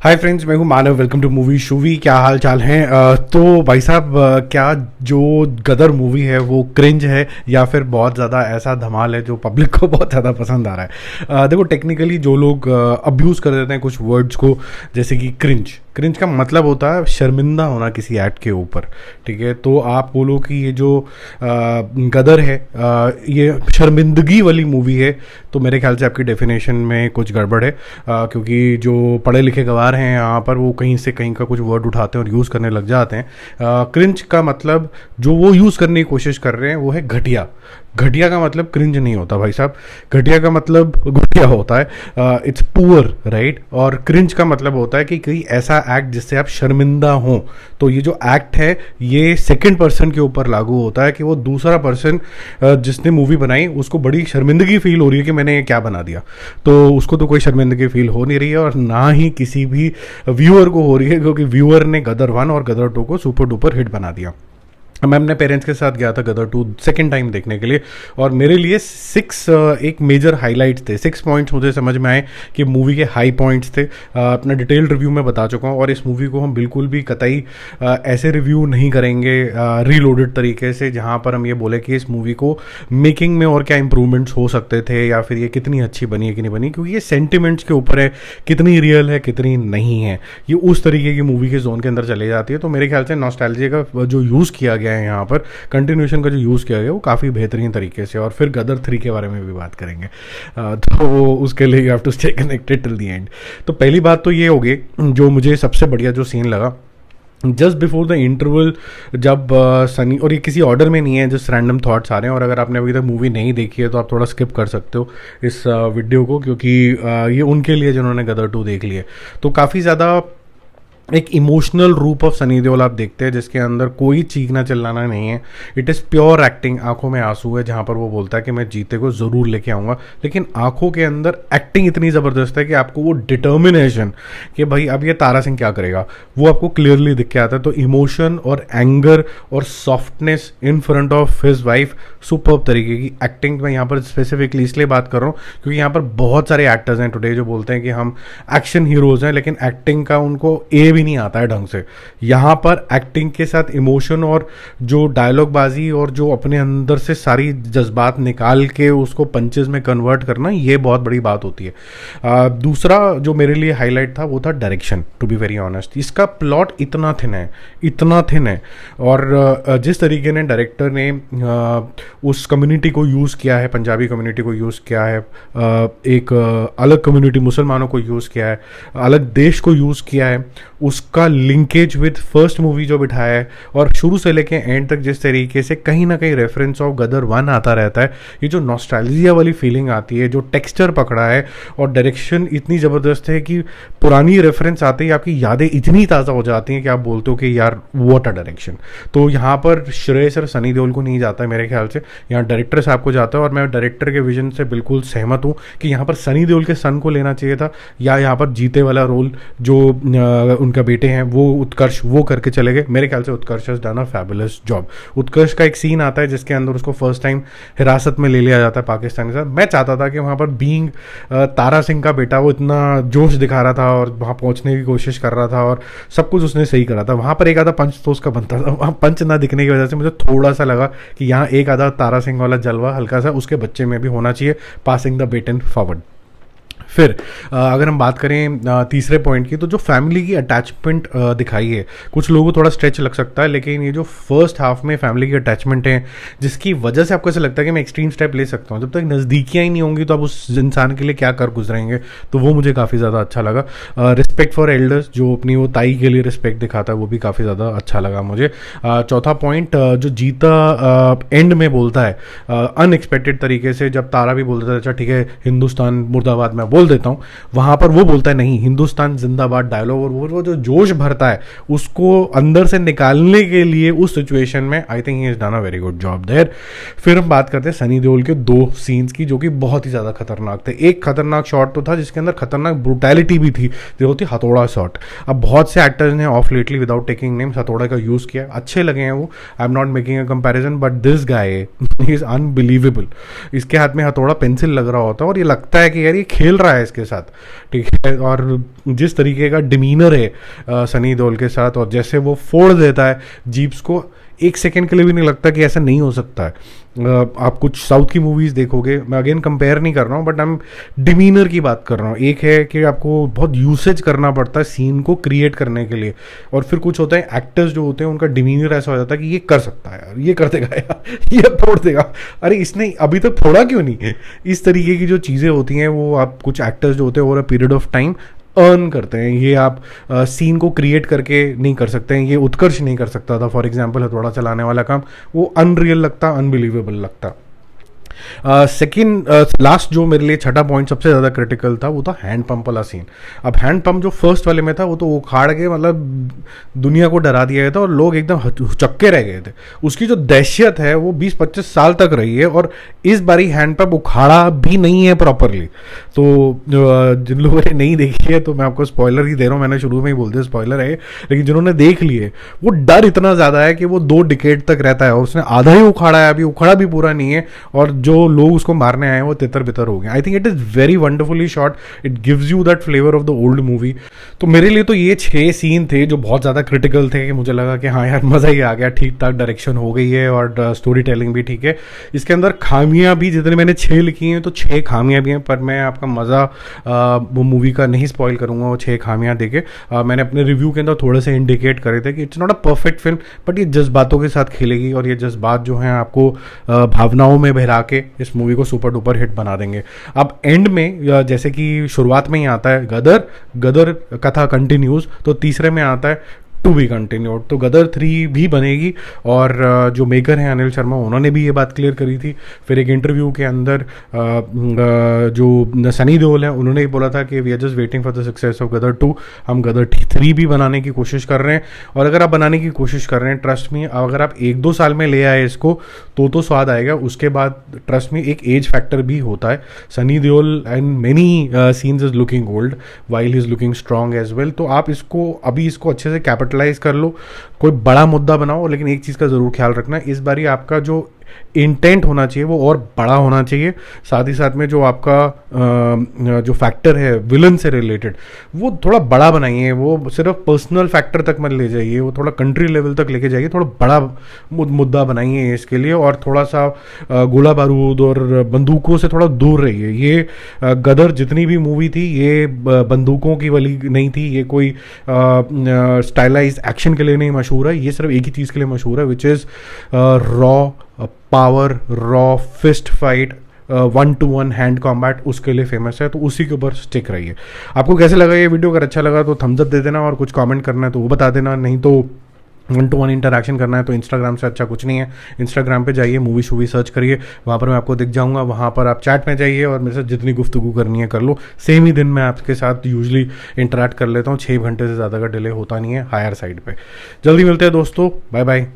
हाय friends, मैं हूं Manav. Welcome to movie shoovie. क्या हाल चाल हैं? तो भाई साहब, क्या जो गदर मूवी है वो क्रिंज है या फिर बहुत ज़्यादा ऐसा धमाल है जो पब्लिक को बहुत ज़्यादा पसंद आ रहा है? देखो, टेक्निकली जो लोग अब्यूज़ कर देते हैं कुछ वर्ड्स को, जैसे कि क्रिंज। क्रिंज का मतलब होता है शर्मिंदा होना किसी एक्ट के ऊपर। ठीक है, तो आप बोलो कि ये जो गदर है ये शर्मिंदगी वाली मूवी है, तो मेरे ख्याल से आपकी डेफिनेशन में कुछ गड़बड़ है। क्योंकि जो पढ़े लिखे गवार हैं यहाँ पर वो कहीं से कहीं का कुछ वर्ड उठाते हैं और यूज़ करने लग जाते हैं। क्रिंज का मतलब जो वो यूज़ करने की कोशिश कर रहे हैं वो है घटिया। घटिया का मतलब क्रिंज नहीं होता भाई साहब। घटिया का मतलब घटिया होता है, इट्स पुअर, राइट। और क्रिंज का मतलब होता है कि कोई ऐसा एक्ट जिससे आप शर्मिंदा हों। तो ये जो एक्ट है ये सेकंड पर्सन के ऊपर लागू होता है कि वो दूसरा पर्सन जिसने मूवी बनाई उसको बड़ी शर्मिंदगी फील हो रही है कि मैंने ये क्या बना दिया। तो उसको तो कोई शर्मिंदगी फील हो नहीं रही है और ना ही किसी भी व्यूअर को हो रही है, क्योंकि व्यूअर ने गदर 1 और गदर 2 को सुपर डुपर हिट बना दिया। मैं अपने पेरेंट्स के साथ गया था गदर 2 सेकेंड टाइम देखने के लिए, और मेरे लिए 6 एक मेजर हाइलाइट्स थे। 6 पॉइंट्स मुझे समझ में आए कि मूवी के हाई पॉइंट्स थे। अपना डिटेल्ड रिव्यू में बता चुका हूँ, और इस मूवी को हम बिल्कुल भी कतई ऐसे रिव्यू नहीं करेंगे रीलोडेड तरीके से जहाँ पर हम ये बोले कि इस मूवी को मेकिंग में और क्या इंप्रूवमेंट्स हो सकते थे या फिर ये कितनी अच्छी बनी है कि नहीं बनी, क्योंकि ये सेंटिमेंट्स के ऊपर है, कितनी रियल है कितनी नहीं है। ये उस तरीके की मूवी के जोन के अंदर चले जाती है। तो मेरे ख्याल से नॉस्टैल्जिया का जो यूज़ किया गया है यहाँ पर, कंटिन्यूएशन का जो यूज़ किया गया वो काफ़ी बेहतरीन तरीके से। और फिर गदर 3 के बारे में भी बात करेंगे, तो उसके लिए you have to stay connected till the end. तो पहली बात तो ये होगी, जो मुझे सबसे बढ़िया जो सीन लगा जस्ट बिफोर द इंटरवल, जब सनी, और ये किसी ऑर्डर में नहीं है, जस्ट रैंडम थॉट्स आ रहे हैं, और अगर आपने अभी तक मूवी नहीं देखी है तो आप थोड़ा स्किप कर सकते हो इस वीडियो को, क्योंकि ये उनके लिए जिन्होंने गदर 2 देख ली है। तो काफ़ी ज़्यादा एक इमोशनल रूप ऑफ सनी देओल आप देखते हैं जिसके अंदर कोई चीखना चिल्लाना नहीं है। It is pure acting. आंखों में आंसू है जहाँ पर वो बोलता है कि मैं जीते को ज़रूर लेके आऊँगा, लेकिन आंखों के अंदर एक्टिंग इतनी ज़बरदस्त है कि आपको वो डिटर्मिनेशन कि भाई अब ये तारा सिंह क्या करेगा वो आपको क्लियरली दिख के आता है। तो इमोशन और एंगर और softness in front of his wife, superb तरीके की एक्टिंग। मैं यहाँ पर स्पेसिफिकली इसलिए बात कर रहा हूँ क्योंकि यहाँ पर बहुत सारे एक्टर्स हैं टुडे जो बोलते हैं कि हम एक्शन हीरोज़ हैं, लेकिन एक्टिंग का उनको भी नहीं आता है ढंग से। यहाँ पर एक्टिंग के साथ इमोशन और जो डायलॉग बाजी और जो अपने अंदर से सारी जज्बात निकाल के उसको पंचेस में कन्वर्ट करना, ये बहुत बड़ी बात होती है। दूसरा जो मेरे लिए हाईलाइट था वो था direction. To be very honest, इसका प्लॉट इतना थिन है, इतना थिन है, और जिस तरीके ने डायरेक्टर ने उस कम्युनिटी को यूज़ किया है, पंजाबी कम्युनिटी को यूज़ किया है, एक अलग कम्युनिटी मुसलमानों को यूज़ किया है, अलग देश को यूज़ किया है, उसका लिंकेज विद फर्स्ट मूवी जो बिठाया है, और शुरू से लेके एंड तक जिस तरीके से कहीं ना कहीं रेफरेंस ऑफ गदर 1 आता रहता है, ये जो नॉस्टैल्जिया वाली फीलिंग आती है, जो टेक्सचर पकड़ा है, और डायरेक्शन इतनी ज़बरदस्त है कि पुरानी रेफरेंस आते ही आपकी यादें इतनी ताज़ा हो जाती हैं कि आप बोलते हो कि यार व्हाट अ डायरेक्शन। तो यहाँ पर श्रेय सर सनी देओल को नहीं जाता है मेरे ख्याल से, यहाँ डायरेक्टर साहब को जाता है। और मैं डायरेक्टर के विजन से बिल्कुल सहमत हूँ कि यहाँ पर सनी देओल के सन को लेना चाहिए था, या यहाँ पर जीते वाला रोल जो उनका बेटे हैं वो उत्कर्ष वो करके चले गए। मेरे ख्याल से Utkarsh has done a fabulous job. Utkarsh का एक सीन आता है जिसके अंदर उसको फर्स्ट टाइम हिरासत में ले लिया जाता है पाकिस्तान के साथ। मैं चाहता था कि वहाँ पर बीइंग तारा सिंह का बेटा वो इतना जोश दिखा रहा था और वहाँ पहुँचने की कोशिश कर रहा था और सब कुछ उसने सही करा था। वहाँ पर एक आधा पंच तो उसका बनता था, वहाँ पंच ना दिखने की वजह से मुझे थोड़ा सा लगा कि यहाँ एक आधा तारा सिंह वाला जलवा हल्का सा उसके बच्चे में भी होना चाहिए, पासिंग द बेटन फॉरवर्ड। फिर अगर हम बात करें तीसरे पॉइंट की, तो जो फैमिली की अटैचमेंट दिखाई है, कुछ लोगों को थोड़ा स्ट्रेच लग सकता है, लेकिन ये जो फर्स्ट हाफ में फैमिली की अटैचमेंट है जिसकी वजह से आपको ऐसा लगता है कि मैं एक्सट्रीम स्टेप ले सकता हूँ, जब तक नज़दीकियाँ ही नहीं होंगी तो आप उस इंसान के लिए क्या कर गुजरेंगे, तो वो मुझे काफ़ी ज़्यादा अच्छा लगा। रिस्पेक्ट फॉर एल्डर्स, जो अपनी वो ताई के लिए रिस्पेक्ट दिखाता है, वो भी काफ़ी ज़्यादा अच्छा लगा मुझे। चौथा पॉइंट, जो जीता एंड में बोलता है अनएक्सपेक्टेड तरीके से, जब तारा भी बोलता है अच्छा ठीक है हिंदुस्तान मुर्दाबाद में बोल देता हूं, वहां पर वो बोलता है नहीं हिंदुस्तान जिंदाबाद डायलॉग, और वो जो जोश भरता है उसको अंदर से निकालने के लिए उस सिचुएशन में I think he has done a very good job there. फिर हम बात करते हैं सनी देओल के 2 सीन्स की जो कि बहुत ही ज्यादा खतरनाक थे। एक खतरनाक शॉट तो था जिसके अंदर खतरनाक ब्रूटैलिटी भी थी, जो होती हथौड़ा शॉट। अब बहुत से एक्टर्स ने of lately without taking names हथौड़ा का यूज किया, अच्छे लगे हैं वो, I am not making a comparison, but this guy he is unbelievable. इसके हाथ में हथौड़ा पेंसिल लग रहा होता है और ये लगता है कि यार ये खेल रहा है इसके साथ, ठीक है। और जिस तरीके का डिमीनर है सनी देओल के साथ, और जैसे वो फोड़ देता है जीप्स को, एक सेकंड के लिए भी नहीं लगता कि ऐसा नहीं हो सकता है। आप कुछ साउथ की मूवीज़ देखोगे, मैं अगेन कंपेयर नहीं कर रहा हूँ, बट हम डिमीनर की बात कर रहा हूँ। एक है कि आपको बहुत यूसेज करना पड़ता है सीन को क्रिएट करने के लिए, और फिर कुछ होता है एक्टर्स जो होते हैं उनका डिमीनर ऐसा हो जाता है कि ये कर सकता है यार, ये कर देगा यार, ये फोड़ देगा, अरे इसने अभी तक फोड़ा क्यों नहीं। इस तरीके की जो चीज़ें होती हैं वो आप कुछ एक्टर्स जो होते हैं over a period of time earn करते हैं। ये आप सीन को क्रिएट करके नहीं कर सकते हैं, ये उत्कर्ष नहीं कर सकता था। फॉर एग्जांपल हथौड़ा चलाने वाला काम वो अनरियल लगता, अनबिलीवेबल लगता। सेकेंड लास्ट जो मेरे लिए छठा पॉइंट सबसे ज़्यादा क्रिटिकल था वो था हैंड पंप वाला सीन। अब हैंड पंप जो फर्स्ट वाले में था वो तो उखाड़ के मतलब दुनिया को डरा दिया गया था और लोग एकदम चक्के रह गए थे। उसकी जो दहशत है वो 20-25 साल तक रही है, और इस बारी हैंड पंप उखाड़ा भी नहीं है प्रॉपरली। तो जिन लोगों ने नहीं देखी है तो मैं आपको स्पॉइलर ही दे रहा हूँ, मैंने शुरू में ही बोल दिया स्पॉइलर है, लेकिन जिन्होंने देख लिए वो डर इतना ज़्यादा है कि वो 2 डिकेड तक रहता है और उसने आधा ही उखाड़ा है, अभी उखाड़ा भी पूरा नहीं है, और जो लोग उसको मारने आए हैं वो तितर बितर हो गए। I think it is very wonderfully shot, it gives you that flavour of the old movie. तो मेरे लिए तो ये 6 सीन थे जो बहुत ज़्यादा क्रिटिकल थे, कि मुझे लगा कि हाँ यार मज़ा ही आ गया, ठीक ठाक डायरेक्शन हो गई है और स्टोरी टेलिंग भी ठीक है। इसके अंदर खामियां भी जितने मैंने 6 लिखी हैं तो 6 खामियां भी हैं, पर मैं आपका मज़ा वो मूवी का नहीं स्पॉइल करूँगा वो 6 खामियां देके। मैंने अपने रिव्यू के अंदर थोड़े से इंडिकेट करे थे कि it's not a perfect film, but ये जज्बातों के साथ खेलेगी, और ये जज्बात जो हैं आपको भावनाओं में बहरा के इस मूवी को सुपर डुपर हिट बना देंगे। अब एंड में जैसे कि शुरुआत में ही आता है गदर, गदर कथा कंटिन्यूज, तो तीसरे में आता है टू बी कंटिन्यूड, तो गदर 3 भी बनेगी। और जो मेकर हैं अनिल शर्मा उन्होंने भी ये बात क्लियर करी थी। फिर एक इंटरव्यू के अंदर जो सनी देओल है उन्होंने ही बोला था कि we are just waiting for the success of Gadar 2, हम गदर 3 भी बनाने की कोशिश कर रहे हैं। और अगर आप बनाने की कोशिश कर रहे हैं, ट्रस्ट मी, अगर आप 1-2 साल में ले आए इसको तो स्वाद आएगा। उसके बाद ट्रस्ट मी एक एज फैक्टर भी होता है। Sunny Deol and many scenes is looking old while he is looking strong as well. तो आप इसको अभी इसको अच्छे से कैपिटलाइज कर लो, कोई बड़ा मुद्दा बनाओ, लेकिन एक चीज़ का ज़रूर ख्याल रखना, इस बारी आपका जो इंटेंट होना चाहिए वो और बड़ा होना चाहिए। साथ ही साथ में जो आपका जो फैक्टर है विलन से रिलेटेड वो थोड़ा बड़ा बनाइए, वो सिर्फ पर्सनल फैक्टर तक मत ले जाइए, वो थोड़ा कंट्री लेवल तक लेके जाइए, थोड़ा बड़ा मुद्दा बनाइए इसके लिए। और थोड़ा सा गोला बारूद और बंदूकों से थोड़ा दूर रहिए। ये गदर जितनी भी मूवी थी ये बंदूकों की वाली नहीं थी, ये कोई स्टाइलाइज्ड एक्शन के लिए नहीं मशहूर है, ये सिर्फ एक ही चीज़ के लिए मशहूर है, which is raw power, raw fist fight, 1-to-1 hand combat, उसके लिए फेमस है। तो उसी के ऊपर स्टिक रहिए। आपको कैसे लगा ये वीडियो? अगर अच्छा लगा तो थम्स अप दे देना, और कुछ कमेंट करना है तो वो बता देना, नहीं तो 1-to-1 इंटरेक्शन करना है तो इंस्टाग्राम से अच्छा कुछ नहीं है। इंस्टाग्राम पे जाइए, मूवी शूवी सर्च करिए, वहाँ पर मैं आपको दिख जाऊँगा, वहाँ पर आप चैट में जाइए और मेरे साथ जितनी गुफ्तगू करनी है कर लो। सेम ही दिन मैं आपके साथ यूजली इंटरेक्ट कर लेता हूँ, 6 घंटे से ज़्यादा का डिले होता नहीं है हायर साइड पे। जल्दी मिलते हैं दोस्तों, बाय बाय।